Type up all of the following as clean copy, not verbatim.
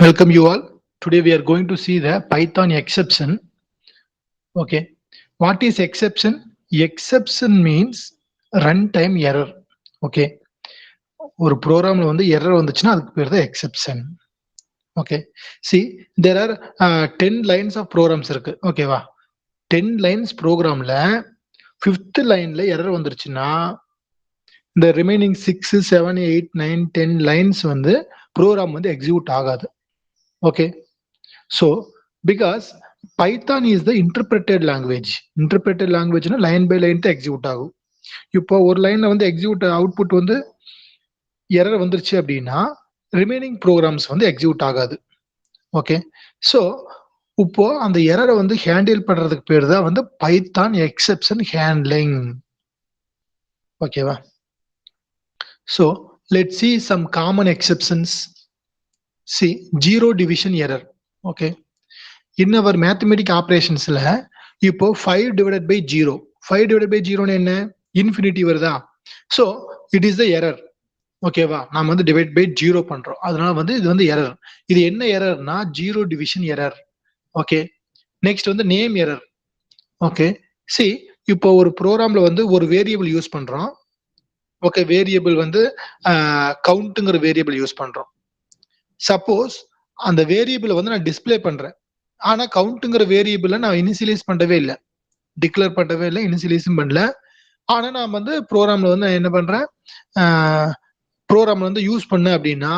Welcome you all. Today we are going to see the Python exception. Okay. What is exception? Exception means runtime error. Okay. ஒரு ப்ரோக்ராம்ல வந்து error வந்துச்சுன்னா அதுக்கு பேர் தான் exception. Okay. See there are 10 lines of programs இருக்கு. ஓகேவா? 10 lines ப்ரோக்ராம்ல 5th லைன்ல எரர் வந்துருச்சுன்னா இந்த ரிமைனிங் 6, 7, 8, 9, 10 லைன்ஸ் வந்து ப்ரோக்ராம் வந்து எக்ஸிக்யூட் ஆகாது. Okay. So, because Python is the interpreted language. Interpreted language na line by line execute ஆகும். இப்போ ஒரு லைன்ல வந்து எக்ஸிக்யூட் அவுட்புட் வந்து எரர் வந்துருச்சு அப்படின்னா ரிமைனிங் ப்ரோக்ராம்ஸ் வந்து எக்ஸிக்யூட் ஆகாது. ஓகே. ஸோ இப்போ அந்த எரரை வந்து ஹேண்டில் பண்றதுக்கு பேர் தான் வந்து பைத்தான் எக்ஸெப்ஷன் ஹேண்ட்லிங். ஓகேவா? So let's see some common exceptions. See, zero division error. Okay. in our mathematical operationsல இப்போ 5 divided by 0. 5 divided by 0 என்ன? இன்ஃபினிட்டி வருதா? So it is the error. ஓகேவா? நாம வந்து டிவைட் பை 0 பண்றோம். அதனால வந்து இது வந்து எரர். இது என்ன எரர்னா zero division error. Okay. Next வந்து நேம் எரர். ஓகே. சி இப்போ ஒரு ப்ரோக்ராம்ல வந்து ஒரு வேரியபிள் யூஸ் பண்றோம். ஓகே. வேரியபிள் வந்து கவுண்ட்ங்கிற வேரியபிள் யூஸ் பண்றோம். சப்போஸ் அந்த வேரியபிள் வந்து நான் டிஸ்பிளே பண்றேன். ஆனா கவுண்ட்ங்கிற வேரியபிள நான் இனிஷியலைஸ் பண்ணவே இல்லை, டிக்ளேர் பண்ணவே இல்லை, இனிஷியலைஸும் பண்ணல. ஆனா நான் வந்து ப்ரோக்ராம்ல வந்து என்ன பண்றேன், ப்ரோக்ராம்ல வந்து யூஸ் பண்ண அப்படின்னா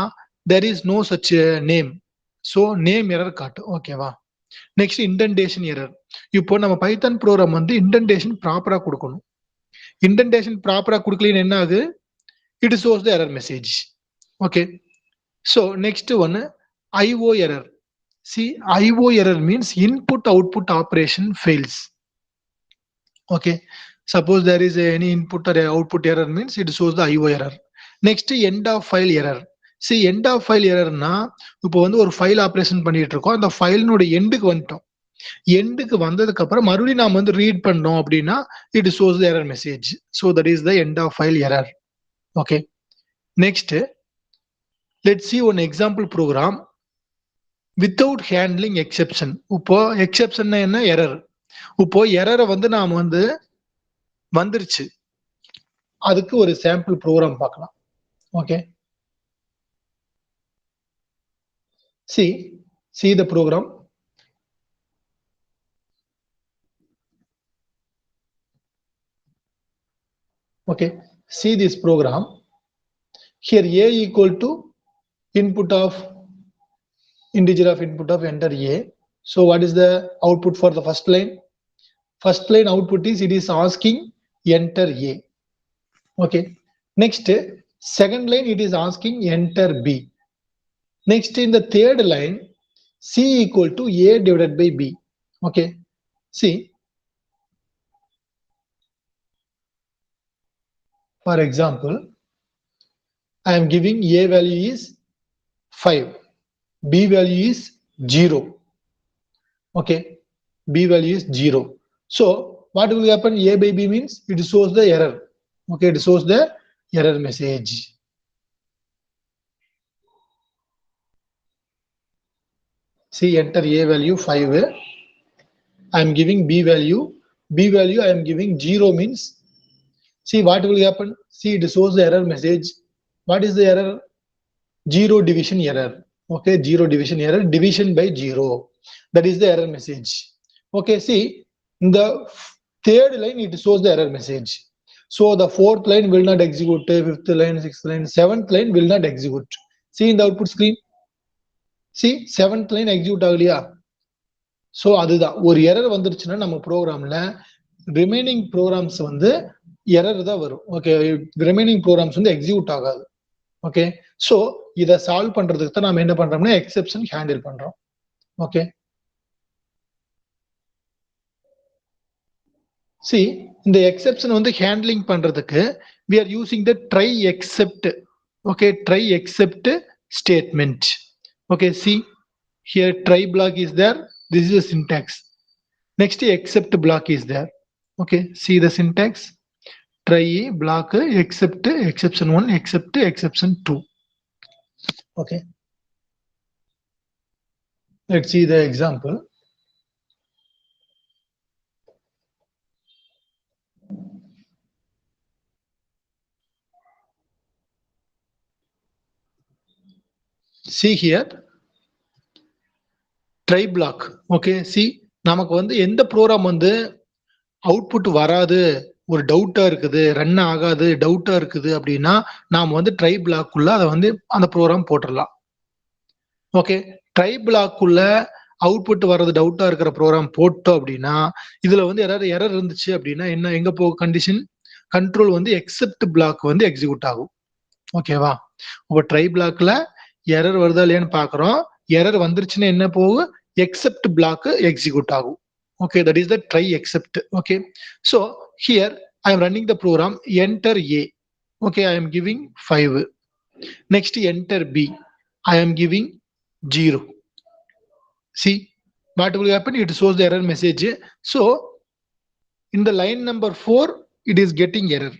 there is no such name. So name error காட்டு. ஓகேவா? Next indentation error. இப்போ நம்ம பைத்தான் ப்ரோக்ராம் வந்து இன்டென்டேஷன் ப்ராப்பரா கொடுக்கணும். இன்டென்டேஷன் ப்ராப்பரா கொடுக்கலன்னு என்ன ஆகுது? It shows the error message. Okay. So next ஒன்னு IO error. See, IO error means input output operation fails. Okay. Suppose there is any input or output error means it shows the IO error. Next, end of file error. See, end of file error na இப்போ வந்து ஒரு file operation பண்ணிட்டு இருக்கோம். அந்த ஃபைலினோட எண்டுக்கு வந்துட்டோம். எண்டுக்கு வந்ததுக்கு அப்புறம் மறுபடியும் நாம வந்து ரீட் பண்ணோம் அப்படின்னா it shows the error message. So that is the end of file error. Okay. Next let's see one example program without handling exception. இப்போ எக்ஸெப்ஷன் என்ன? எரர். இப்போ எரரை வந்து நாம வந்து வந்துருச்சு, அதுக்கு ஒரு சாம்பிள் ப்ரோக்ராம் பார்க்கலாம். Okay. see the program. Okay. See this program. Here a equal to input of integer of input of enter a. So what is the output for the first line? First line output is it is asking enter a. Okay. Next, second line it is asking enter b. Next, in the third line, c equal to a divided by b. Okay. See, for example, I am giving a value is 5, b value is 0. Okay. B value is 0. So what will happen? A by b means it shows the error. Okay. It shows the error message. See, enter a value 5. I am giving b value. B value I am giving 0 means, see what will happen? See, it shows the error message. What is the error? Zero division error. Okay. Zero division error. Division by 0. That is the error message. Okay. See, in the third line it shows the error message. So the fourth line will not execute, fifth line, sixth line, seventh line will not execute. See in the output screen. See, seventh line execute ஆகலையா? So அதுதான் ஒரு error வந்துருச்சுன்னா நம்ம ப்ரோக்ராம்ல remaining programs வந்து error தான் வரும். Okay. Remaining programs வந்து எக்ஸிக்யூட் ஆகாது. ஓகே. ஸோ இதை சால்வ் பண்றதுக்கு தான் நம்ம என்ன பண்றோம்னா எக்ஸெப்ஷன் ஹேண்டில் பண்றோம். ஓகே. See, இந்த எக்ஸெப்ஷன் வந்து ஹேண்ட்லிங் பண்றதுக்கு we are using the try except. Okay. Try except statement. Okay. See, here try block is there. This is the syntax. Next, except block is there. Okay. See the syntax. Try block except exception 1, except exception 2. Okay, let's see the example. See here, try block. Okay, see, நமக்கு வந்து எந்த program வந்து output வராது, ஒரு டவுட்டா இருக்குது, run ஆகாது, டவுட்டா இருக்குது அப்படின்னா நாம வந்து ட்ரை பிளாக்குள்ள அதை வந்து அந்த ப்ரோக்ராம் போட்டுடலாம். ஓகே, ட்ரை பிளாக்குள்ள அவுட்புட் வர்றது டவுட்டா இருக்கிற ப்ரோக்ராம் போட்டோம் அப்படின்னா இதுல வந்து யாராவது எரர் இருந்துச்சு அப்படின்னா என்ன எங்க போகும் கண்டிஷன் கண்ட்ரோல் வந்து எக்ஸெப்ட் பிளாக் வந்து எக்ஸிக்யூட் ஆகும். ஓகேவா, இப்போ ட்ரை பிளாக்ல எரர் வருதா இல்லையான்னு பாக்குறோம். எரர் வந்துருச்சுன்னா என்ன போகும், எக்ஸெப்ட் பிளாக் எக்ஸிக்யூட் ஆகும். Okay, that is the try except. Okay, so here I am running the program, enter A. Okay, I am giving 5. Next enter B, I am giving 0. See what will happen, it shows the error message. So in the line number 4 it is getting error.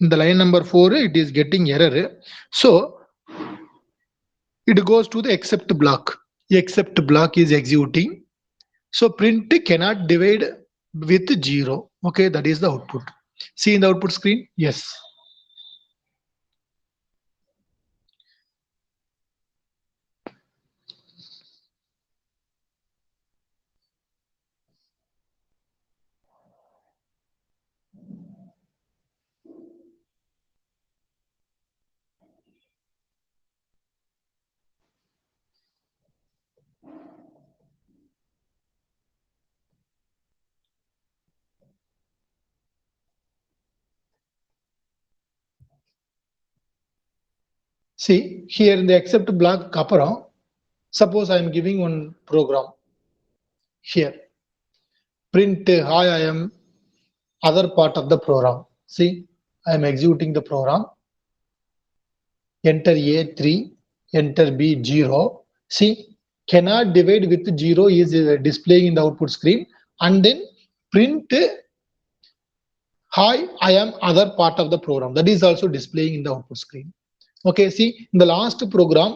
In the line number 4 it is getting error. So it goes to the except block. Except block is executing. So print cannot divide with 0. Okay, that is the output. See in the output screen? Yes. See here in the except block kapara, suppose I am giving one program here, print hi I am other part of the program. See, I am executing the program, enter A 3, enter B 0. See, cannot divide with 0 is displaying in the output screen, and then print hi I am other part of the program, that is also displaying in the output screen. Okay, see in the last program,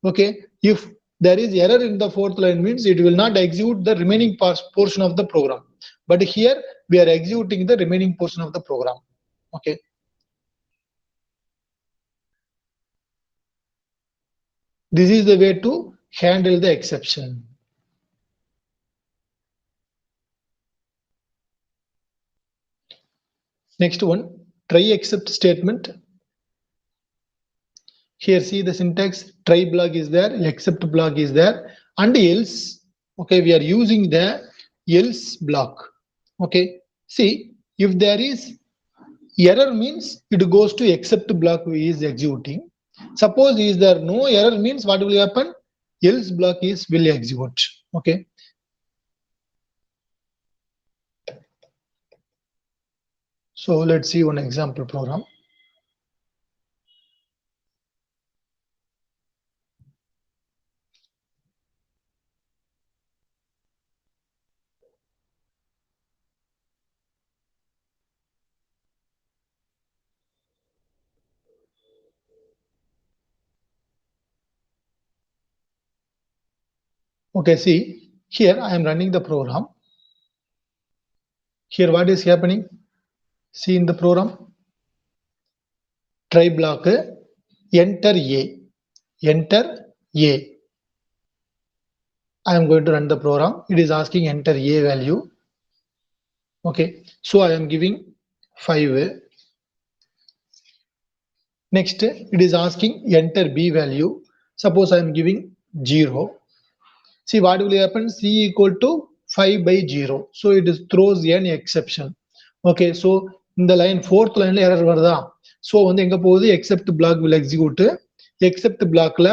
okay, if there is error in the fourth line means it will not execute the remaining portion of the program, but here we are executing the remaining portion of the program. Okay, this is the way to handle the exception. Next one, try except statement. Here see the syntax, try block is there, except block is there, and else. Okay, we are using the else block. Okay, see if there is error means it goes to except block is executing. Suppose is there no error means what will happen, else block is will execute. Okay, so let's see one example program. Okay, see here I am running the program. Here what is happening, see in the program, try block, enter A, enter A. I am going to run the program. It is asking enter A value. Okay, so I am giving 5. Next it is asking enter B value. Suppose I am giving 0. See what will happen, C equal to 5 by 0. So it is throws an exception. Okay, so in the line 4th line error varudha. So வந்து எங்க போகுது, except block will execute. Except blockல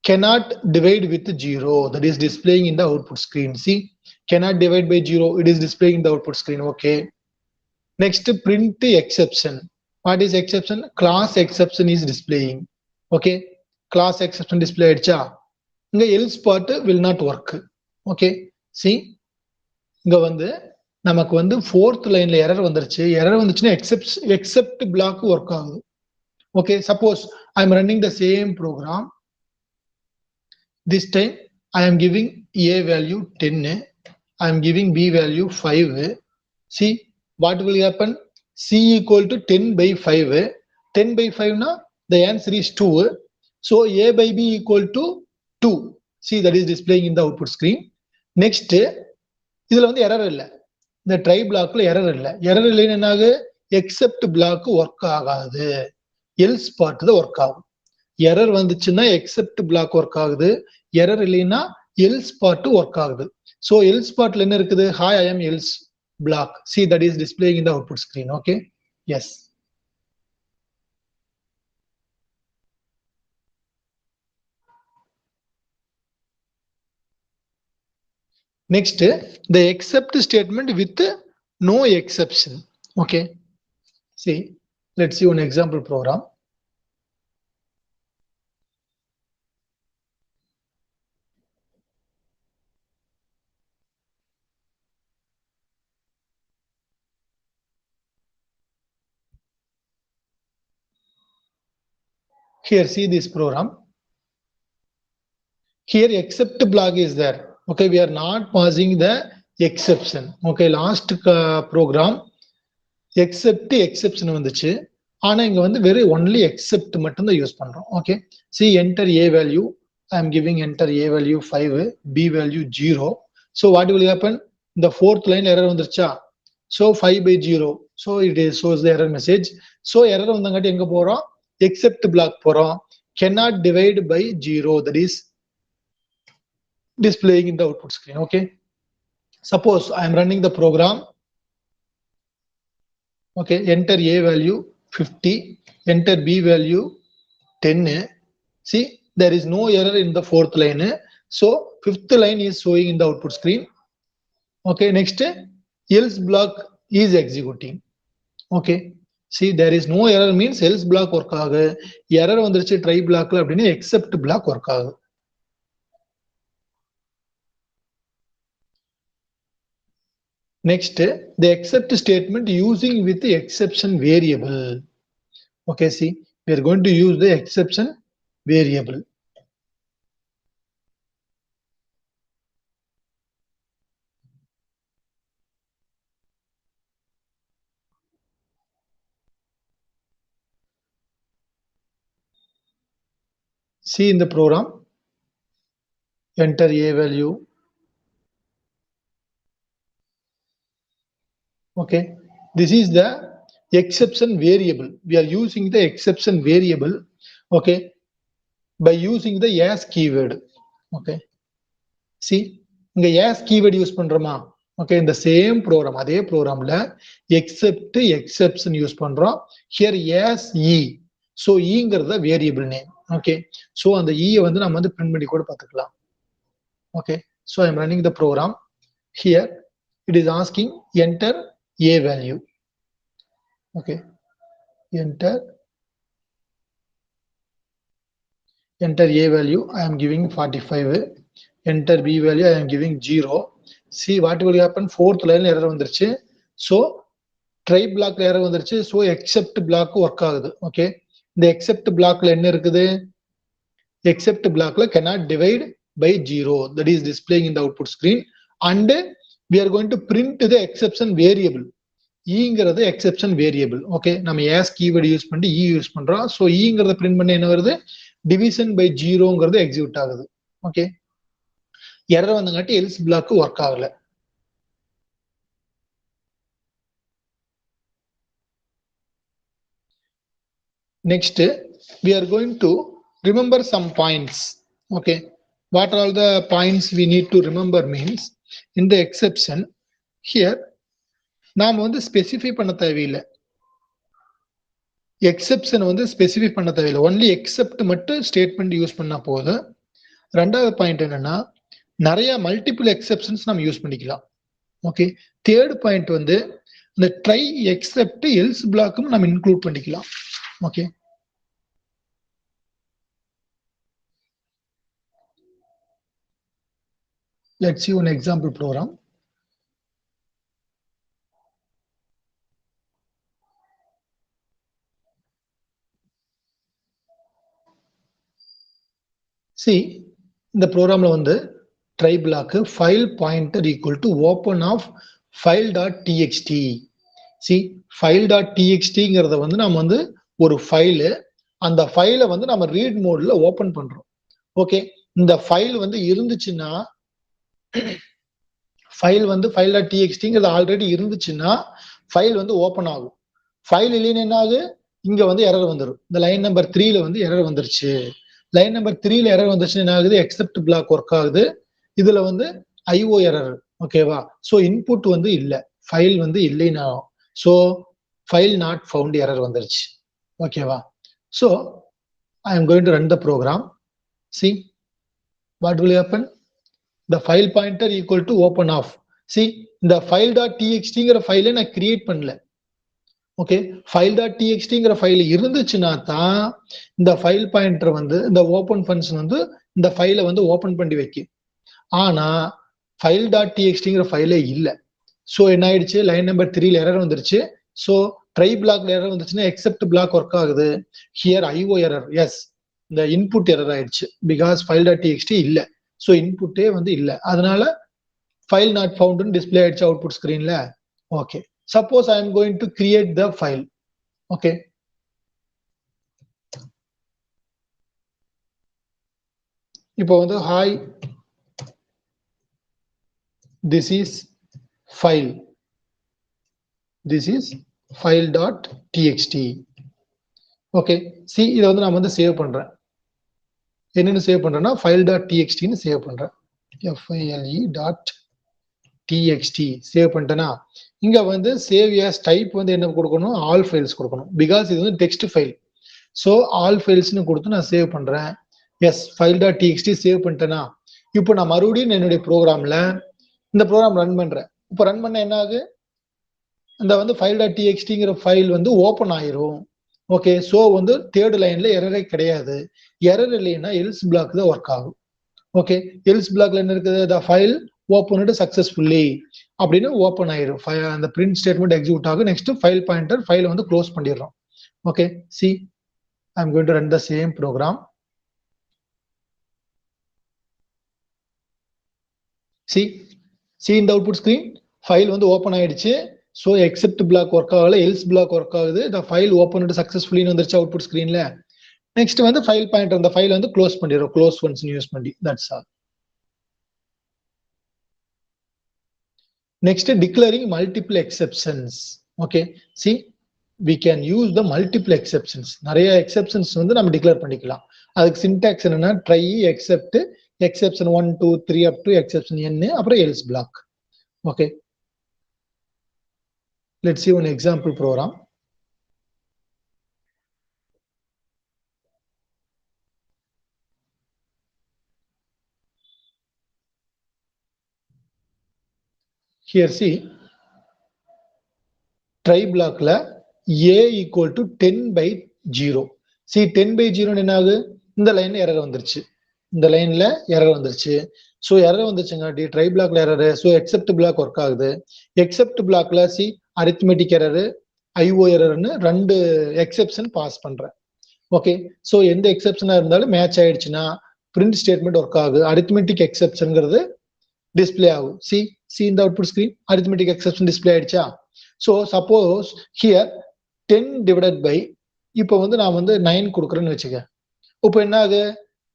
cannot divide with 0, that is displaying in the output screen. See, cannot divide by 0, it is displaying in the output screen. Okay, next print exception. What is exception, class exception is displaying. Okay, class exception display ஆயிடுச்சா, இங்க else part will not work. Okay, see இங்க வந்து நமக்கு வந்து 4th லைன்ல error வந்துருச்சு. Error வந்துச்சுன்னா except block work ஆகுது. Okay, suppose I'm running the same program. This time I am giving A value 10, I am giving B value 5. See what will happen? C equal to 10 by 5. 10 by 5 na the answer is 2. So A by B equal to 2. See, that is displaying in the output screen. Next, இதுல வந்து error இல்லை. இந்த try பிளாக்ல error இல்லை. Error இல்லைன்னு என்னாகு except block work ஆகாது, else part தான் ஒர்க் ஆகும். எரர் வந்துச்சுன்னா எக்ஸெப்ட் பிளாக் ஒர்க் ஆகுது, எரர் இல்லைன்னா எல்ஸ் பார்ட் ஒர்க் ஆகுது. ஸோ எல்ஸ் பார்ட்ல என்ன இருக்குது? Hi I am else block. See that is displaying in the output screen. Okay, yes. Next, the except statement with no exception. Okay, see, let's see one example program. Here, see this program. Here, except block is there. Okay, we are not passing the exception. Okay, last program except exception வந்துச்சு. ஆனா இங்க வந்து வெறும் only except மட்டும் தான் use பண்றோம். Okay, see, enter A value. I am giving enter A value 5, B value 0. So what will happen? The fourth line error வந்துருச்சா? So 5 by 0. So it is shows the error message. So error வந்தங்காட்டி எங்க போறோம்? Except block போறோம். Cannot divide by 0. That is displaying in the output screen. Okay, suppose I am running the program. Okay, enter A value 50, enter B value 10. See, there is no error in the fourth line. So fifth line is showing in the output screen. Okay, next, else block is executing. Okay, see, there is no error means else block work ஆகு. error வந்துருச்சு try blockல அப்படின்னா except block work ஆகு. Next, the except statement using with the exception variable. Okay, see, we are going to use the exception variable. See in the program, enter A value. Okay, this is the exception variable. We are using the exception variable. Okay, by using the as keyword. Okay, see, இங்க as keyword use பண்றோமா? Okay, in the same program, அதே programல except exception யூஸ் பண்றோம். Here as e. So eங்கிறத variable name. Okay, so அந்த e வந்து நம்ம வந்து print பண்ணி கூட பார்த்துக்கலாம். Okay, so I am running the program. Here it is asking enter A value. Okay, enter A value. I am giving 45. Enter B value. I am giving 0. See what will happen? Fourth line error வந்துருச்சு. So try block error வந்துருச்சு. So except block work ஆகுது. Okay, இந்த except blockல என்ன இருக்குது? Except blockல cannot divide by 0. That is displaying in the output screen. And we are going to print the exception variable. ஈங்கிறது exception variable. Okay, நம்ம as keyword use பண்ணி use யூஸ் பண்றோம். So ஈங்கிறத பிரிண்ட் பண்ணி என்ன வருது? டிவிஷன் பை 0ங்கிறது எக்ஸிக்யூட் ஆகுது. ஓகே, எரர் வந்தங்காட்டி எல்ஸ் பிளாக் ஒர்க் ஆகல. Next, we are going to remember some points. Okay, what are all the points we need to remember means in the exception here நாம வந்து specify பண்ண தேவையில்லை. Exception வந்து specify பண்ண தேவையில்லை. Only except மட்டும் statement use பண்ணா போதும். ரெண்டாவது பாயிண்ட் என்னன்னா, நிறைய மல்டிபிள் எக்ஸெப்ஷன்ஸ் நம்ம யூஸ் பண்ணிக்கலாம். ஓகே, தேர்ட் பாயிண்ட் வந்து இந்த ட்ரை எக்ஸெப்ட் எல்ஸ் பிளாக்கும் நம்ம இன்க்ளூட் பண்ணிக்கலாம். Okay, let's see one example program. see இந்த ப்ரோக்ராம்ல வந்து try block file pointer equal to open of file.txt. see file.txtங்கிறத வந்து நம்ம வந்து ஒரு ஃபைல், அந்த ஃபைலை வந்து நம்ம ரீட் மோட்ல ஓபன் பண்றோம். ஓகே, இந்த ஃபைல் வந்து இருந்துச்சுன்னா ஃபைல் வந்து file.txtங்கிறது ஆல்ரெடி இருந்துச்சுன்னா ஃபைல் வந்து ஓபன் ஆகும். ஃபைல் இல்லைன்னு என்ன ஆகுது, இங்க வந்து எரர் வந்துடும். இந்த லைன் நம்பர் 3ல வந்து எரர் வந்துருச்சு. லைன் நம்பர் 3ல எரர் வந்துருச்சுன்னா என்ன ஆகுது, எக்ஸெப்ட் பிளாக் ஒர்க் ஆகுது. இதுல வந்து ஐஓ எரர். ஓகேவா, சோ இன்புட் வந்து இல்ல, ஃபைல் வந்து இல்லைன்னா so file not found error வந்துருச்சு. ஓகேவா, so I am going to run the program. see what will happen, the file pointer equal to open off. see இந்த file.txtங்கிற ஃபைலை நான் கிரியேட் பண்ணல. ஓகே, file.txtங்கிற ஃபைல் இருந்துச்சுன்னா தான் இந்த ஃபைல் பாயிண்டர் வந்து இந்த ஓபன் ஃபங்க்ஷன் வந்து இந்த ஃபைலை வந்து ஓபன் பண்ணி வைக்கும். ஆனா file.txtங்கிற ஃபைலே இல்ல. சோ என்ன ஆயிடுச்சு, லைன் நம்பர் 3ல எரர் வந்துருச்சு. சோ ட்ரை பிளாக்ல எரர் வந்துச்சுன்னா எக்ஸெப்ட் பிளாக் ஒர்க் ஆகுது. ஹியர் ஐஓ எரர், எஸ் இந்த இன்புட் எரர் ஆயிடுச்சு. பிகாஸ் file.txt இல்ல, சோ இன்புட்டே வந்து இல்ல. அதனால ஃபைல் நாட் ஃபவுண்ட் டிஸ்பிளே ஆயிடுச்சு அவுட்புட் ஸ்கிரீன்ல. Okay, suppose I am going to create the file. okay, இப்போ வந்து hi this is file, this is file.txt. Okay, see இத வந்து நான் வந்து சேவ் பண்றேன். என்னன்னு சேவ் பண்றேன்னா file.txt ன்னு சேவ் பண்றேன். file.txt சேவ் பண்ணிட்டேனா, இங்க வந்து சேவ் as டைப் வந்து என்ன கொடுக்கணும், ஆல் ஃபைல்ஸ் கொடுக்கணும். பிகாஸ் இது வந்து டெக்ஸ்ட் ஃபைல். சோ ஆல் ஃபைல்ஸ்னு கொடுத்து நான் சேவ் பண்றேன். எஸ், file.txt சேவ் பண்ணிட்டேனா, இப்போ நான் மறுபடியும் என்னுடைய ப்ரோக்ராம்ல இந்த ப்ரோக்ராம் ரன் பண்றேன். இப்போ ரன் பண்ண என்ன ஆகுது, இந்த வந்து file.txtங்கிற ஃபைல் வந்து ஓபன் ஆயிரும். ஓகே, சோ வந்து தேர்ட் லைன்ல எரரே கிடையாது. எரர் இல்லைன்னா எல்ஸ் பிளாக் தான் ஒர்க் ஆகும். ஓகே, எல்ஸ் பிளாக்ல என்ன இருக்குது, the file opened successfully அப்படின்னு ஓபன் ஆயிரும். அந்த பிரிண்ட் ஸ்டேட்மெண்ட் எக்ஸிக்யூட் ஆகும். நெக்ஸ்ட் ஃபைல் பாயிண்டர் ஃபைலை வந்து க்ளோஸ் பண்ணிடுறோம். Okay, see I am going to run the same program. see in the output screen file வந்து ஓபன் ஆயிடுச்சு. சோ எக்ஸெப்ட் பிளாக் ஒர்க் ஆகல, எல்ஸ் பிளாக் ஒர்க் ஆகுது. the file opened successfully வந்துருச்சு output ஸ்கிரீன்ல. Next வந்து file pointer அந்த file வந்து close பண்ணிடுறோம், க்ளோஸ் ஃபங்க்ஷன் யூஸ் பண்ணி. That's all. Next declaring multiple exceptions. Okay, see we can use the multiple exceptions. நிறைய எக்ஸெப்ஷன்ஸ் வந்து நம்ம டிக்ளேர் பண்ணிக்கலாம். அதுக்கு சின்டாக்ஸ் என்னன்னா try except exception 1 2 3 up to exception n அப்புறம் else block. okay, let's see one example program. here see try blockல a equal to 10/0. see 10/0 என்ன ஆகுது, இந்த லைன்ல எரர் வந்துருச்சு, இந்த லைன்ல எரர் வந்துருச்சு. சோ எரர் வந்துச்சுங்காட்டி ட்ரை பிளாக்ல error, so except block work ஆகுது. எக்ஸெப்ட் பிளாக்ல சி அரித்மெட்டிக் எரர், ஐஓ எரர்னு ரெண்டு எக்ஸெப்ஷன் பாஸ் பண்றேன். ஓகே, சோ எந்த எக்ஸெப்ஷனா இருந்தாலும் மேட்ச் ஆயிடுச்சுன்னா பிரிண்ட் ஸ்டேட்மெண்ட் ஒர்க் ஆகுது. அரித்மெட்டிக் எக்ஸெப்ஷன்ங்கிறது டிஸ்பிளே ஆகும். சி இந்த output screen arithmetic exception display ஆயிடுச்சா. So suppose here 10 divided by, இப்போ வந்து நான் வந்து 9 கொடுக்குறேன்னு வச்சுக்க. இப்போ என்ன ஆகுது,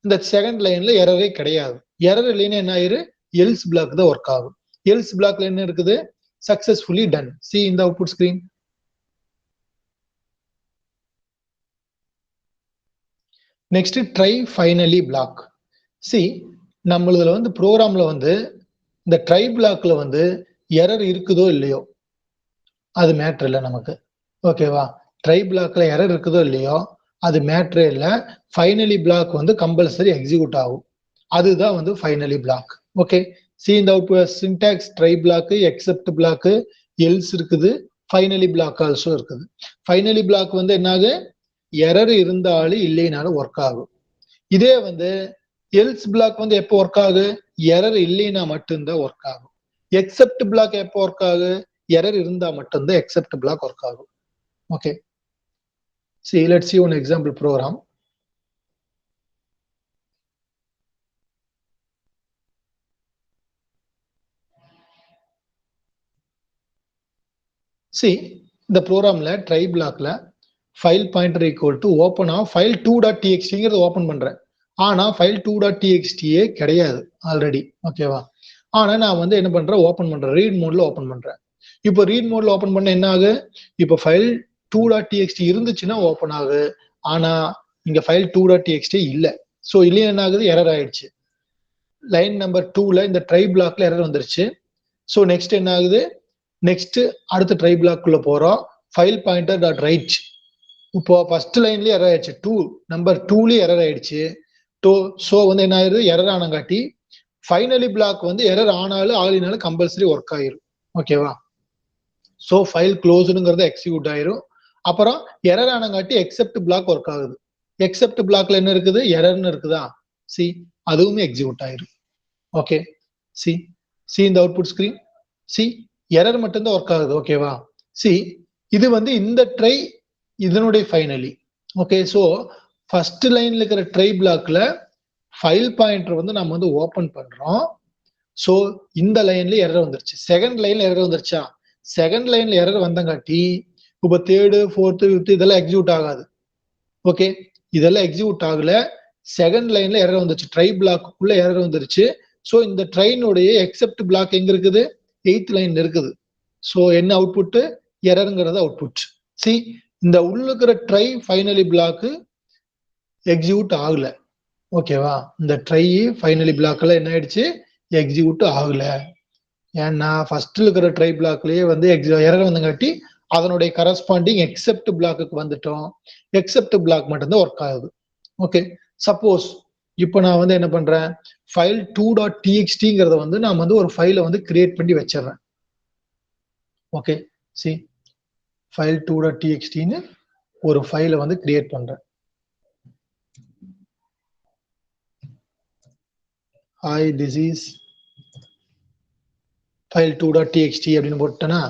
இந்த செகண்ட் லைன்ல எரரே கிடையாது. எரர் இல்லைன்னா என்ன ஆயிரு, எல்ஸ் பிளாக் தான் ஒர்க் ஆகும். எல்ஸ் பிளாக்ல என்ன இருக்குது, சக்சஸ்ஃபுல்லி டன். சி இந்த output screen. Next try finally block. See நம்மளதுல வந்து ப்ரோக்ராம்ல வந்து இந்த ட்ரை பிளாக்ல வந்து எரர் இருக்குதோ இல்லையோ அது மேட்டர் இல்லை நமக்கு. ஓகேவா, ட்ரை பிளாக்ல எரர் இருக்குதோ இல்லையோ அது மேட்டரே இல்லை. ஃபைனலி பிளாக் வந்து கம்பல்சரி எக்ஸிக்யூட் ஆகும். அதுதான் வந்து ஃபைனலி பிளாக். ஓகே, சி இந்த output syntax try block, except block, else இருக்குது, ஃபைனலி பிளாக் ஆல்சோ இருக்குது. ஃபைனலி பிளாக் வந்து என்னாகு, எரர் இருந்தாலும் இல்லைனாலும் ஒர்க் ஆகும். இதே வந்து எல்ஸ் பிளாக் வந்து எப்போ ஒர்க் ஆகும், எரர் இல்லைனா மட்டும்தான் ஒர்க் ஆகும். எக்ஸெப்ட் பிளாக் எப்போ ஒர்க் ஆகும், எரர் இருந்தா மட்டும்தான் எக்ஸெப்ட் பிளாக் ஒர்க் ஆகும். Okay, see let's see one example program. see இந்த ப்ரோக்ராம்ல ட்ரை பிளாக்ல file pointer equal to open of file 2.txt open பண்றேன். ஆனா ஃபைல் 2.txt கிடையாது ஆல்ரெடி. ஓகேவா? ஆனா நான் வந்து என்ன பண்றேன், ஓப்பன் பண்றேன், ரீட் மோட்ல ஓப்பன் பண்றேன். இப்போ ரீட் மோட்ல ஓப்பன் பண்ண என்ன ஆகு, இப்போ ஃபைல் 2.txt இருந்துச்சுன்னா ஓப்பன் ஆகு. ஆனா இங்க ஃபைல் 2.txt இல்ல. ஸோ இல்லையா என்ன ஆகுது, எரர் ஆயிடுச்சு. லைன் நம்பர் 2ல இந்த ட்ரை பிளாக்ல எரர் வந்துருச்சு. ஸோ நெக்ஸ்ட் என்ன ஆகுது, நெக்ஸ்ட் அடுத்த ட்ரை பிளாக்குள்ள போறோம். File pointer dot right. இப்போ ஃபர்ஸ்ட் லைன்லயே எரர் ஆயிடுச்சு, நம்பர் 2லயே எரர் ஆயிடுச்சு. ஸோ வந்து என்ன ஆயிருது, எரர் ஆனங்காட்டி ஃபைனலி பிளாக் வந்து எரர் ஆனாலும் ஆகலினாலும் கம்பல்சரி ஒர்க் ஆயிரும். ஓகேவா? ஸோ ஃபைல் க்ளோஸ்டுங்கிறது எக்ஸிக்யூட் ஆயிரும். அப்புறம் எரர் ஆனங்காட்டி எக்ஸெப்ட் பிளாக் ஒர்க் ஆகுது. எக்ஸெப்ட் பிளாக்ல என்ன இருக்குது, எரர்னு இருக்குதா, சி அதுவுமே எக்ஸிக்யூட் ஆயிரும். ஓகே, சி இந்த அவுட்புட் ஸ்கிரீன், சி எரர் மட்டும்தான் ஒர்க் ஆகுது. ஓகேவா? சி இது வந்து இந்த ட்ரை இதனுடைய ஃபைனலி. ஓகே, ஸோ ஃபர்ஸ்ட் லைன்ல இருக்கிற ட்ரை பிளாக்ல ஃபைல் பாயிண்டர் வந்து நம்ம வந்து ஓபன் பண்றோம். ஸோ இந்த லைன்ல எரர் வந்துருச்சு. செகண்ட் லைன்ல எரர் வந்துருச்சா, செகண்ட் லைன்ல எரர் வந்தங்காட்டி இப்போ தேர்டு ஃபோர்த்து ஃபிஃப்த் இதெல்லாம் எக்ஸிக்யூட் ஆகாது. ஓகே, இதெல்லாம் எக்ஸிக்யூட் ஆகல. செகண்ட் லைன்ல எரர் வந்துருச்சு, ட்ரை பிளாக்குள்ள எரர் வந்துருச்சு. ஸோ இந்த ட்ரைனுடைய எக்ஸெப்ட் பிளாக் எங்க இருக்குது, 8th லைன்ல இருக்குது. ஸோ என்ன அவுட்புட், எரருங்கிறது அவுட்புட். சி இந்த உள்ளுக்கிற ட்ரை ஃபைனலி பிளாக் எக்ஸிக்யூட் ஆகல. ஓகேவா? இந்த ட்ரை ஃபைனலி பிளாக்ல என்ன ஆயிடுச்சு, எக்ஸிக்யூட் ஆகல. ஏன்னா ஃபர்ஸ்ட்ல இருக்கிற ட்ரை பிளாக்லயே வந்து எரர் வந்தங்காட்டி அதனுடைய கரஸ்பாண்டிங் எக்ஸெப்ட் பிளாக்கு வந்துட்டோம். எக்ஸெப்ட் பிளாக் மட்டும்தான் ஒர்க் ஆகுது. ஓகே, சப்போஸ் இப்போ நான் வந்து என்ன பண்றேன், ஃபைல் 2.txtங்கிறத வந்து நான் வந்து ஒரு ஃபைலை வந்து கிரியேட் பண்ணி வச்சிடறேன். ஓகே, சி ஃபைல் 2.txtன்னு ஒரு ஃபைலை வந்து கிரியேட் பண்றேன். Hi, this is file 2.txt அப்படின்னு போட்டேன்னா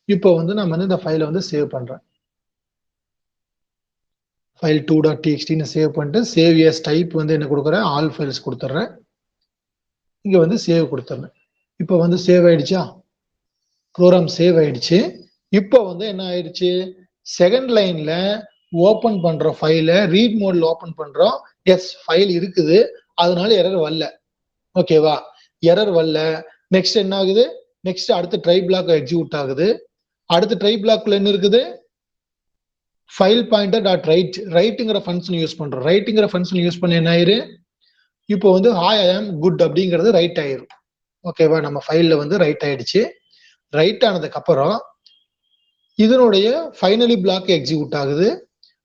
இப்போ வந்து நம்ம வந்து இந்த ஃபைலை வந்து சேவ் பண்றேன். ஃபைல் 2.txtன்னு சேவ் பண்ணிட்டு சேவ் எஸ் டைப் வந்து என்ன கொடுக்குறேன், ஆல் ஃபைல்ஸ் கொடுத்துட்றேன். இங்க வந்து சேவ் கொடுத்துட்றேன். இப்போ வந்து சேவ் ஆயிடுச்சா, ப்ரோக்ராம் சேவ் ஆயிடுச்சு. இப்போ வந்து என்ன ஆயிடுச்சு, செகண்ட் லைன்ல ஓபன் பண்ற ஃபைலை ரீட் மோட்ல ஓபன் பண்றோம். எஸ் ஃபைல் இருக்குது, அதனால எரர் வரல. ஓகேவா? எரர் வரல. நெக்ஸ்ட் என்ன ஆகுது, நெக்ஸ்ட் அடுத்த ட்ரை பிளாக் எக்ஸிக்யூட் ஆகுது. அடுத்த ட்ரை பிளாக்ல என்ன இருக்குது, ஃபைல் பாயிண்டர் டாட் ரைட், ரைட்டுங்கிற ஃபங்க்ஷன் யூஸ் பண்றோம். ரைட்டுங்கிற ஃபங்க்ஷன் யூஸ் பண்ண என்ன ஆயிரு, இப்போ வந்து ஹாய் ஐ ஆம் குட் அப்படிங்கிறது ரைட் ஆயிரும். ஓகேவா? நம்ம ஃபைல்ல வந்து ரைட் ஆயிடுச்சு. ரைட் ஆனதுக்கு அப்புறம் இதனுடைய ஃபைனலி பிளாக் எக்ஸிக்யூட் ஆகுது.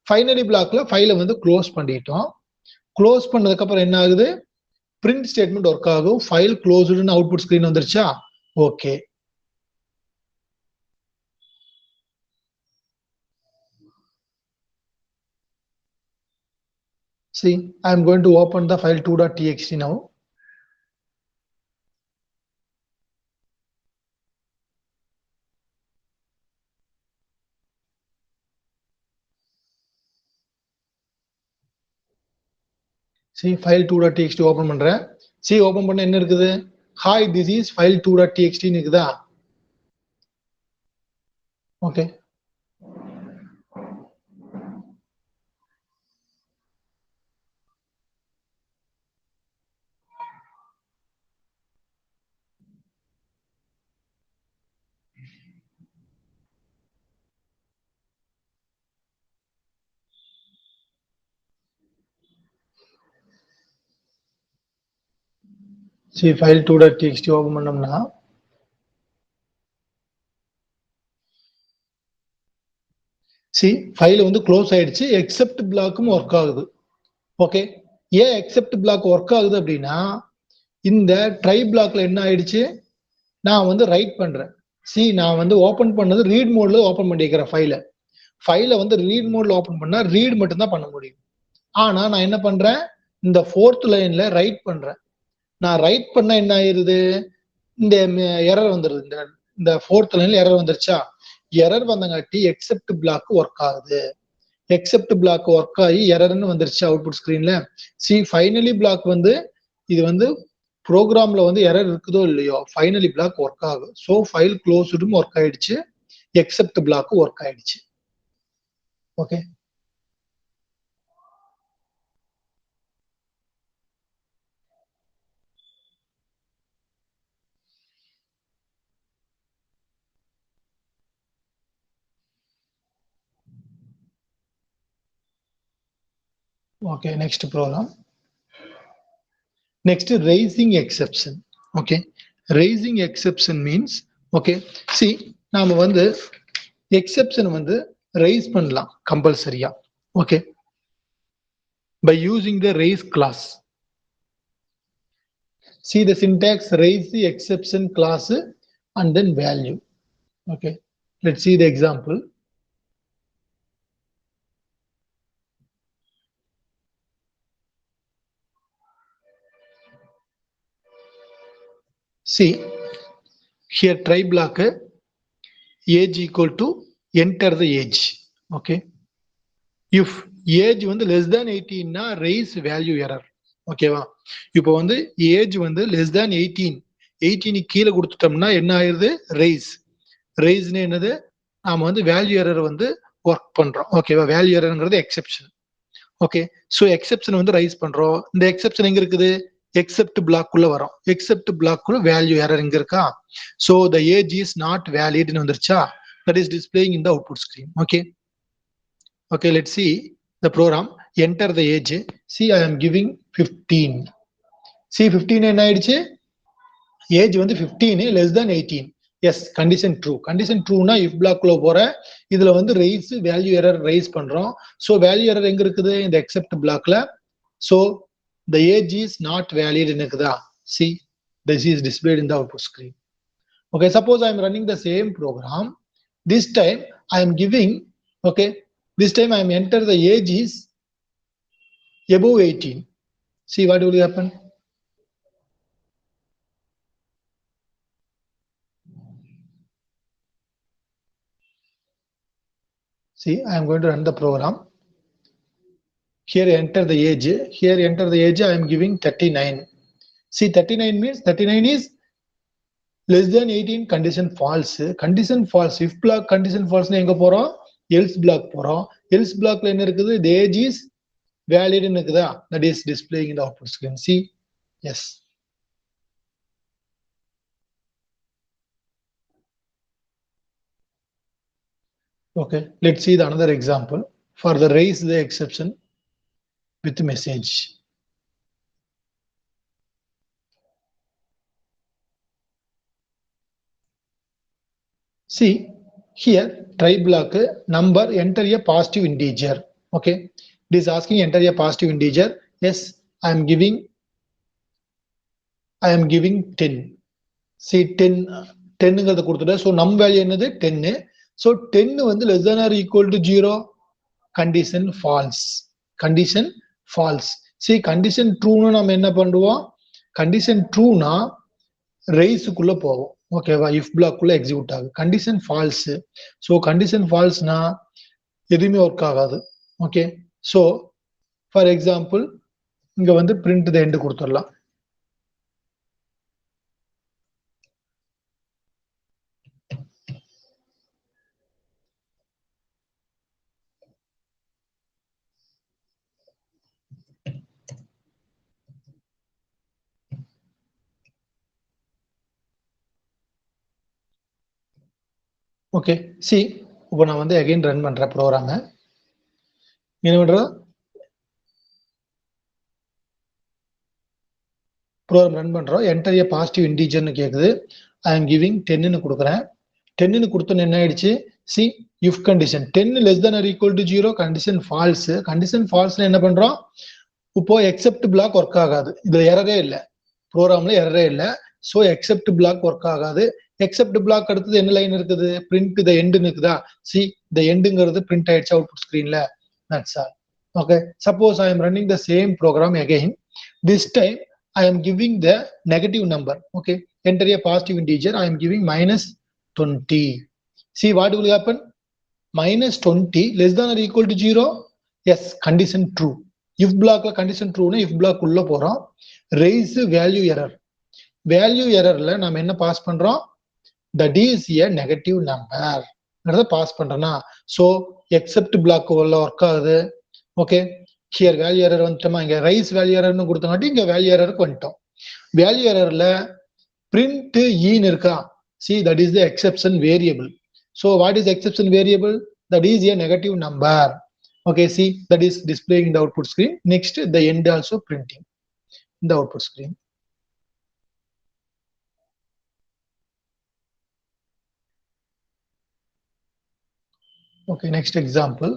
ஃபைனலி பிளாக்ல ஃபைலை வந்து க்ளோஸ் பண்ணிட்டோம். க்ளோஸ் பண்ணதுக்கு அப்புறம் என்ன ஆகுது, பிரிண்ட் ஸ்டேட்மெண்ட் ஒர்க் ஆகும். ஃபைல் க்ளோஸ்டுன்னு அவுட்புட் ஸ்கிரீன் வந்துருச்சா. Okay, see I am going to open the file 2.txt now. see file 2.txt open பண்றேன். see ஓபன் பண்ண என்ன இருக்குது, hi this is file 2.txt ன்னு இருக்குதா. Okay, see file 2.txt open பண்ணோம்னா see file வந்து close ஆயிடுச்சு. எக்ஸெப்ட் பிளாக்கும் ஒர்க் ஆகுது. ஓகே, ஏன் எக்ஸெப்ட் பிளாக் ஒர்க் ஆகுது அப்படின்னா, இந்த ட்ரை பிளாக்ல என்ன ஆயிடுச்சு, நான் வந்து ரைட் பண்றேன். நான் வந்து ஓபன் பண்ணது ரீட் மோட்ல ஓபன் பண்ணிக்கிறேன் ஃபைலை வந்து ரீட் மோட்ல ஓபன் பண்ணா ரீட் மட்டும் தான் பண்ண முடியும். ஆனா நான் என்ன பண்றேன், இந்த 4th லைன்ல ரைட் பண்றேன். நான் ரைட் பண்ண என்ன ஆயிருது, இந்த எரர் வந்துருது. இந்த 4th லைன்ல எரர் வந்துருச்சா, எரர் வந்தங்காட்டி எக்ஸெப்ட் பிளாக் ஒர்க் ஆகுது. எக்ஸெப்ட் பிளாக் ஒர்க் ஆகி எரர்னு வந்துருச்சு அவுட்புட் ஸ்கிரீன்ல. ஃபைனலி பிளாக் வந்து இது வந்து ப்ரோக்ராம்ல வந்து எரர் இருக்குதோ இல்லையோ, ஃபைனலி பிளாக் ஒர்க் ஆகும். ஸோ ஃபைல் க்ளோஸ்டும் ஒர்க் ஆயிடுச்சு, except block work ஆயிடுச்சு. Okay. Okay, next program. Next, raising exception. Okay, raising exception means, okay, see, நாம வந்து exception வந்து raise பண்ணலாம் கம்பல்சரியா. Okay, by using the raise clause. See the syntax: raise the exception clause and then value. Okay, let's see the example. See here, try block age equal to enter the age. Okay, if age வந்து less than 18 னா raise value error. ஓகேவா, இப்போ வந்து age வந்து less than 18 கீழே கொடுத்துட்டோம்னா என்ன ஆயிருது, raise என்னது, நாம வந்து வேல்யூ எரர் வந்து ஒர்க் பண்றோம். ஓகேவா, வேல்யூ எரர்ங்கிறது எக்ஸெப்ஷன். ஓகே, சோ எக்ஸெப்ஷன் வந்து ரைஸ் பண்றோம். இந்த எக்ஸெப்ஷன் எங்க இருக்குது, எக்ஸெப்ட் பிளாக் குள்ள வரும். எக்ஸெப்ட் பிளாக் குள்ள வேல்யூ எரர் எங்க இருக்கா, so the age is not valid ன்னு வந்துருச்சா, that is displaying in the output screen. Okay, okay, let's see the program. Enter the age. See, I am giving 15. See 15 என்ன ஆயிடுச்சு, age வந்து 15 less than 18. Yes, condition true. Condition ட்ரூனா if பிளாக்ல போற இதுல வந்து ரைஸ் வேல்யூ எரர் ரைஸ் பண்றோம். So value error எங்க இருக்குது, இந்த எக்ஸெப்ட் பிளாக்ல. So the age is not valid இருக்குதா. see, this is displayed in the output screen. Okay, suppose I am running the same program. This time I am giving, okay, this time I am enter the age is above 18. See what will happen. See, I am going to run the program. Here enter the age. Here enter the age. I am giving 39. See, 39 means 39 is less than 18. Condition false. Condition false. If block condition false na enga porom, else block porom. Else block la enna irukudhu, the age is valid nu irukudha. That is displaying in the output screen. See, yes. Okay, let's see the another example for the raise the exception with message. See here, try block number, enter a positive integer. Okay, it is asking enter a positive integer. Yes, I am giving 10. See 10 ங்கிறத கொடுத்துட்டேன். so num value என்னது 10. so 10 வந்து less than or equal to 0, condition false. condition false. see condition true னா நாம என்ன பண்ணுவோம், condition true னா raise குள்ள போவோம். ஓகேவா, if block குள்ள எக்ஸிக்யூட் ஆகும். Condition falls. சோ கண்டிஷன் ஃபால்ஸ்னா எதுவுமே ஒர்க் ஆகாது. ஓகே, சோ ஃபார் எக்ஸாம்பிள் இங்க வந்து பிரிண்ட் த எண்ட் கொடுத்துடலாம். ஓகே, சி இப்போ நான் வந்து அகைன் ரன் பண்றேன் ப்ரோக்ராம. என்ன பண்றோம், ப்ரோக்ராம் ரன் பண்றோம். என்டர் ஏ பாசிட்டிவ் இன்டிஜர்னு கேக்குது. ஐ எம் கிவிங் 10 ன்னு கொடுக்குறேன். 10 ன்னு கொடுத்தோன்னு என்ன ஆயிடுச்சு, see if condition 10 less than or equal to 0, condition false. Condition ஃபால்ஸ்ல என்ன பண்றோம், இப்போ எக்ஸெப்ட் பிளாக் ஒர்க் ஆகாது. இதுல எரரே இல்லை, ப்ரோக்ராம்ல எரரே இல்லை. சோ எக்ஸெப்ட் பிளாக் ஒர்க் ஆகாது. எக்ஸெப்ட் பிளாக் அடுத்தது என்ன லைன் இருக்குது, பிரிண்ட் த எண்ட்னு இருக்குதா. சி த எண்டுங்கிறது பிரிண்ட் ஆயிடுச்சு அவுட்புட் ஸ்கிரீன்ல. That's all. Okay, suppose I am running the same program again. This time I am giving the negative number. Okay, enter a positive integer. I am giving -20. See what will happen, -20 less than or equal to 0. Yes, condition true. if block la condition true na if block உள்ள போறோம். raise value error. value error ல நாம என்ன pass பண்றோம், that is a negative number. Pass பண்றேன்னா so except block உள்ள work ஆகுது. Okay, here value error வந்துட்டோமா, இங்க ரைஸ் வேல்யூ எரர்னு கொடுத்தங்காட்டி இங்க வேல்யூ எரருக்கு வந்துட்டோம். வேல்யூ எரர்ல print ன்னு இருக்கா, see that is the exception variable. So what is exception variable? That is a negative number. Okay, see that is displaying the output screen. Next the end also printing in the output screen. Okay, next example.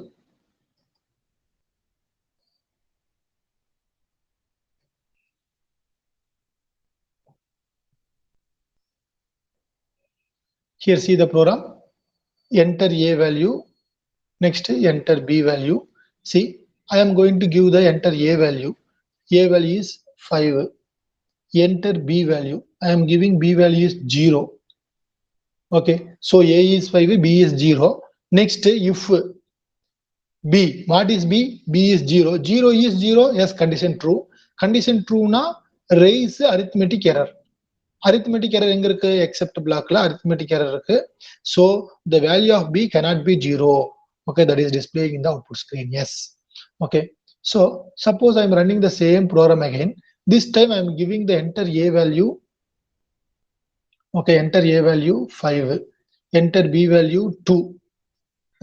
Here see the program, enter a value, next enter b value. See I am going to give the enter a value is 5, enter b value, I am giving b value is 0. Okay, so a is 5, b is 0. Next if b, what is b? B is 0. 0 is 0, yes, condition true. Condition true na raise arithmetic error. Arithmetic error எங்க இருக்கு? except blockல arithmetic error இருக்கு. So the value of b cannot be 0. Okay, that is displaying in the output screen. Yes. Okay, so suppose I am running the same program again. This time I am giving the enter a value. Okay, enter a value 5, enter b value 2.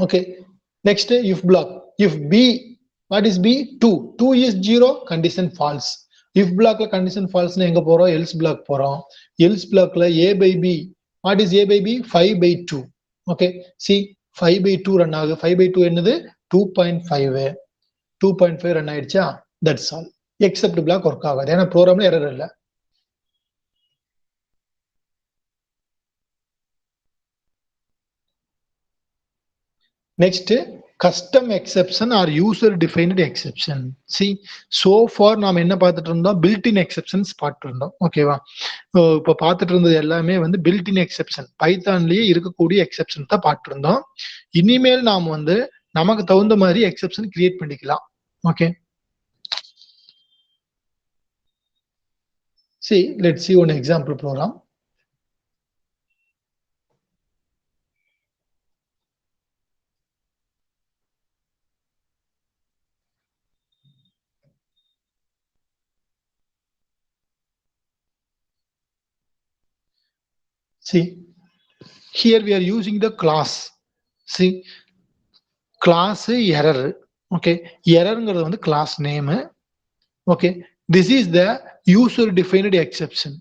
Okay, next if block, if b, what is b? 2. 2 is 0, condition false. If block la condition false na enga porom? Else block porom. Else block la a by b, what is a by b? 5 by 2. Okay, see 5 by 2 run ஆகு. 5 by 2 என்னது? 2.5. 2.5 run ஆயிடுச்சா? That's all. Except block work ஆகாது, ஏன்னா ப்ரோக்ராம்ல error இல்லை. Next, custom exception or user defined exception. See, so far நாம என்ன பார்த்துட்டு இருந்தோம்? built-in exceptions பார்த்துட்டு இருந்தோம். ஓகேவா? இப்போ பார்த்துட்டு இருந்தது எல்லாமே வந்து built-in exception, பைத்தான்லயே இருக்கக்கூடிய எக்ஸெப்ஷன் தான் பார்த்துட்டு இருந்தோம். இனிமேல் நாம் வந்து நமக்கு தகுந்த மாதிரி எக்ஸெப்ஷன் கிரியேட் பண்ணிக்கலாம். Okay, see let's see one example program. See, here we are using the class. See, class error. Okay, errorங்கிறது வந்து class name. Okay, this is the user defined exception.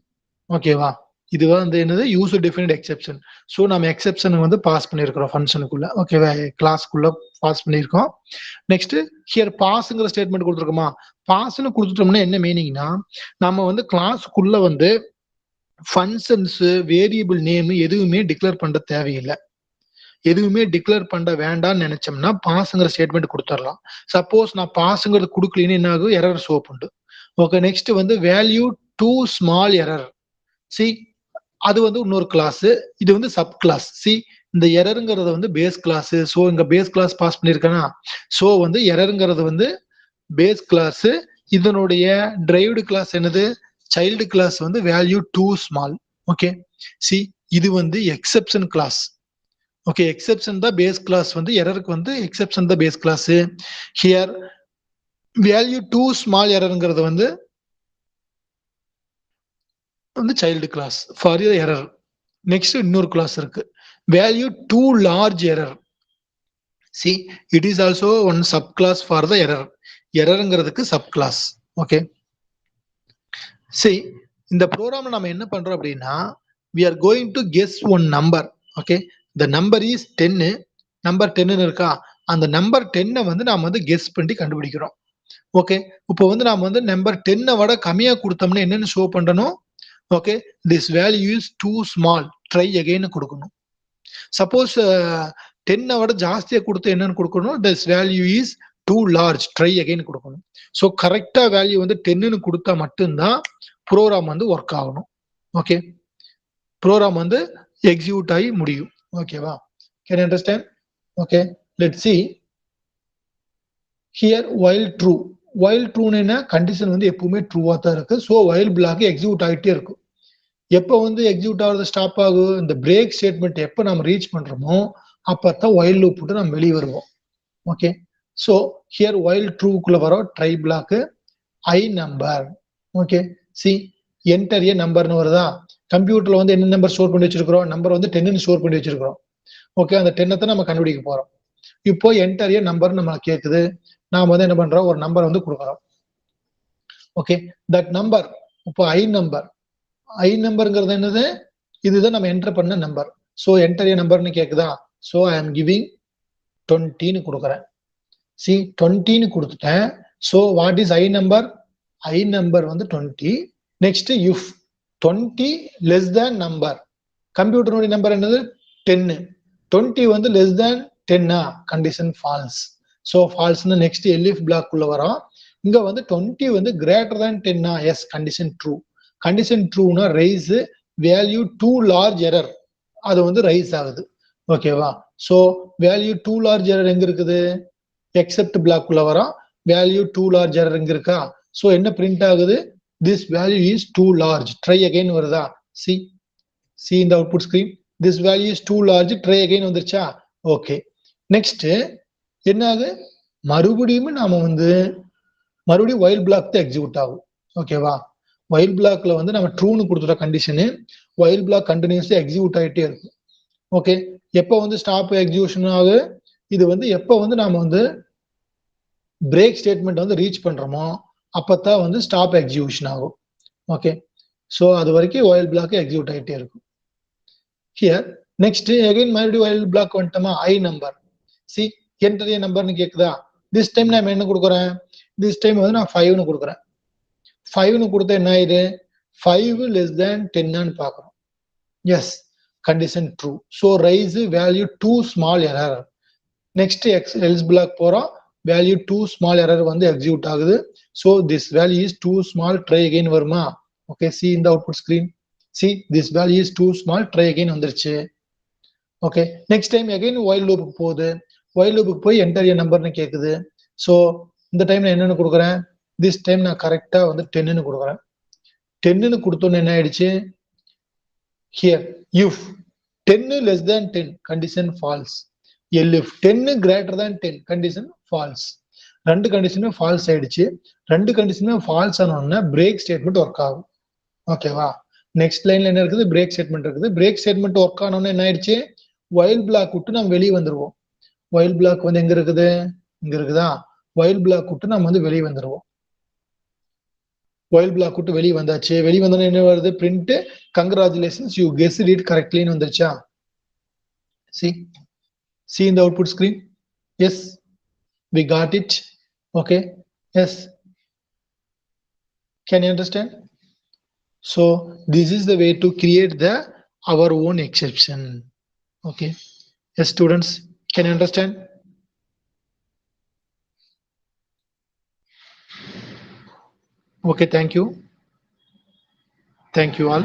ஓகேவா? இது வந்து என்னது? user defined exception. சோ நாம exception வந்து pass பண்ணிருக்கோம் ஃபங்க்ஷனுக்குள்ள. ஓகேவா? கிளாஸ்க்குள்ள பாஸ் பண்ணிருக்கோம். நெக்ஸ்ட் ஹியர் பாஸ்ங்கற ஸ்டேட்மென்ட் கொடுத்திருக்கோமா? பாஸ்னு கொடுத்துட்டோம்னா என்ன மீனிங்னா, நாம வந்து கிளாஸ்க்குள்ள வந்து ஃபங்க்ஷன்ஸ், வேரியபிள் நேம் எதுவுமே டிக்ளேர் பண்ண தேவையில்லை. எதுவுமே டிக்ளேர் பண்ண வேண்டாம்னு நினைச்சோம்னா பாஸ்ங்கிற ஸ்டேட்மெண்ட் கொடுத்துடலாம். சப்போஸ் நான் பாஸ்ங்கிறது கொடுக்கலன்னு என்ன ஆகும்? எரர் ஷோ பண்ணும். ஓகே, நெக்ஸ்ட் வந்து value too small error. See அது வந்து இன்னொரு கிளாஸ், இது வந்து சப் கிளாஸ். சி இந்த எரருங்கிறது வந்து பேஸ் கிளாஸ். ஸோ இங்க பேஸ் கிளாஸ் பாஸ் பண்ணிருக்கேனா, ஸோ வந்து எரருங்கிறது வந்து பேஸ் கிளாஸ். இதனுடைய டிரைவ்டு கிளாஸ் என்னது? சைல்டு கிளாஸ் வந்து value too small. Okay, see இது வந்து எக்ஸெப்ஷன் கிளாஸ். ஓகே, எக்ஸெப்ஷன் தான் பேஸ் கிளாஸ், வந்து எரருக்கு வந்து எக்ஸெப்ஷன் தான் base class. Here value too small எரருங்கிறது வந்து child class for error. Next இன்னொரு கிளாஸ் இருக்கு, value too large error. See it is also one sub clause for the error. எரருங்கிறதுக்கு சப் கிளாஸ். ஓகே, சி இந்த program நம்ம என்ன பண்றோம் அப்படின்னா, we are going to guess one number. Okay, the number is 10. Number 10 இருக்கா, அந்த number 10 வந்து நாம வந்து கெஸ் பண்ணி கண்டுபிடிக்கிறோம். ஓகே, இப்போ வந்து நாம வந்து நம்பர் 10 விட கம்மியா கொடுத்தோம்னா என்னன்னு ஷோ பண்ணணும்? Okay, this value is too small, try again கொடுக்கணும். சப்போஸ் 10 விட ஜாஸ்தியா கொடுத்து என்னன்னு கொடுக்கணும்? this value is too large, try again கொடுக்கணும். ஸோ கரெக்டா வேல்யூ வந்து 10ன்னு கொடுத்தா மட்டும்தான் ப்ரோக்ராம் வந்து ஒர்க் ஆகணும். ஓகே, ப்ரோக்ராம் வந்து எக்ஸிக்யூட் ஆகி முடியும். ஓகேவா? Can you understand? Okay, let's see here while true. while ட்ரூன்னு என்ன? கண்டிஷன் வந்து எப்பவுமே ட்ரூவா தான் இருக்கு. ஸோ while பிளாக் எக்ஸிக்யூட் ஆகிட்டே இருக்கும். எப்போ வந்து எக்ஸிக்யூட் ஆகுறது ஸ்டாப் ஆகும்? இந்த பிரேக் ஸ்டேட்மெண்ட் எப்போ நம்ம ரீச் பண்றோமோ அப்பதான் while loop விட்டு நம்ம வெளியே வருவோம். Okay, so here while true குள்ள வரோம் try block I number. Okay, see enter a numberனு வருதா, கம்ப்யூட்டர்ல வந்து என்ன நம்பர் ஸ்டோர் பண்ணி வச்சிருக்கிறோம், நம்பர் வந்து 10ன்னு ஸ்டோர் பண்ணி வச்சிருக்கிறோம். ஓகே, அந்த 10 நம்ம கண்டுபிடிக்க போறோம். இப்போ enter a number நம்ம கேக்குது, நாம வந்து என்ன பண்றோம், ஒரு நம்பர் வந்து கொடுக்கறோம். ஓகே, that number இப்போ I நம்பர்ங்கிறது என்னது, இதுதான் நம்ம என்டர் பண்ண நம்பர். சோ enter a numberனு கேக்குதா, சோ I am giving 20ன்னு கொடுக்கறேன். see 20ன்னு கொடுத்துட்டேன். so what is I number வந்து 20. next if 20 less than number, கம்ப்யூட்டரோட number என்னது 10, 20 வந்து less than 10 condition false. so false னா next elif block குள்ள வரோம். இங்க வந்து 20 வந்து greater than 10 yes condition true. condition true னா raise value too large error, அது வந்து ரைஸ் ஆகுது. ஓகேவா, so value too large error எங்க இருக்குது, எக்ஸெப்ட் பிளாக் குள்ள வரோம். வேல்யூ டூ லார்ஜ் எரர் எங்க இருக்கா, சோ என்ன பிரிண்ட் ஆகுது, this value is too large try again வருதா, see in the output screen this value is too large try again வந்துருச்சா. ஓகே, நெக்ஸ்ட் என்ன ஆகுது, மறுபடியும் நாம வந்து மறுபடியும் while block தான் எக்ஸிக்யூட் ஆகும். ஓகேவா, while blockல வந்து நம்ம ட்ரூன்னு கொடுத்துட்ட கண்டிஷனு while block கண்டினியூஸா எக்ஸிக்யூட் ஆகிட்டே இருக்கும். ஓகே, எப்போ வந்து ஸ்டாப் எக்ஸிகியூஷன் ஆகுது, இது வந்து எப்போ வந்து நாம வந்து பிரேக் ஸ்டேட்மெண்ட் வந்து ரீச் பண்றோமோ அப்பதான் வந்து ஸ்டாப் எக்ஸிகியூஷன் ஆகும். ஓகே, சோ அது வரைக்கும் while block எக்ஸிக்யூட் ஆகிட்டே இருக்கும். ஹியர் நெக்ஸ்ட் அகைன் மறுபடியும் while block வந்துட்டோமா, I number C enter a நம்பர்னு கேக்குதா, திஸ் டைம் நான் என்ன கொடுக்குறேன், திஸ் டைம் வந்து நான் 5ன்னு கொடுக்குறேன். 5ன்னு கொடுத்தா என்ன ஆயிடுது, 5 less than 10ன்னு பாக்குறோம். Yes condition true. so raise value too small error. next else block போறோம், value too small error வந்து execute ஆகுது. so this value is too small try again வருமா. okay, see in the output screen, see this value is too small try again வந்துருச்சு. okay, next time again while loop போகுது, while loop போய் enter a number னு கேக்குது. so இந்த time நான் என்னன்னு கொடுக்குறேன், this time நான் கரெக்டா வந்து 10ன்னு கொடுக்குறேன். 10ன்னு கொடுத்தோன்னு என்ன ஆயிடுச்சு, here if 10 less than 10 condition false, if 10 greater than 10 condition false. ரெண்டு கண்டிஷனுமே ஃபால்ஸ் ஆயிடுச்சு. ரெண்டு கண்டிஷனுமே ஃபால்ஸ் ஆனோன்னா பிரேக் ஸ்டேட்மெண்ட் ஒர்க் ஆகும். ஓகேவா, நெக்ஸ்ட் லைன்ல என்ன இருக்குது, பிரேக் ஸ்டேட்மெண்ட் இருக்குது. பிரேக் ஸ்டேட்மெண்ட் ஒர்க் ஆனோன்னு என்ன ஆயிடுச்சு, while block விட்டு நம்ம வெளியே வந்துருவோம். while block வந்து எங்க இருக்குது, இங்க இருக்குதா, while block விட்டு நம்ம வந்து வெளியே வந்துருவோம். while block விட்டு வெளியே வந்தாச்சு. வெளியே வந்தோன்னு என்ன வருது, print congratulations you guessed it correctly ன்னு வந்துருச்சா. see in the output screen, yes we got it. okay, yes, can you understand. so this is the way to create the our own exception. okay, yes students, can you understand. okay, thank you all.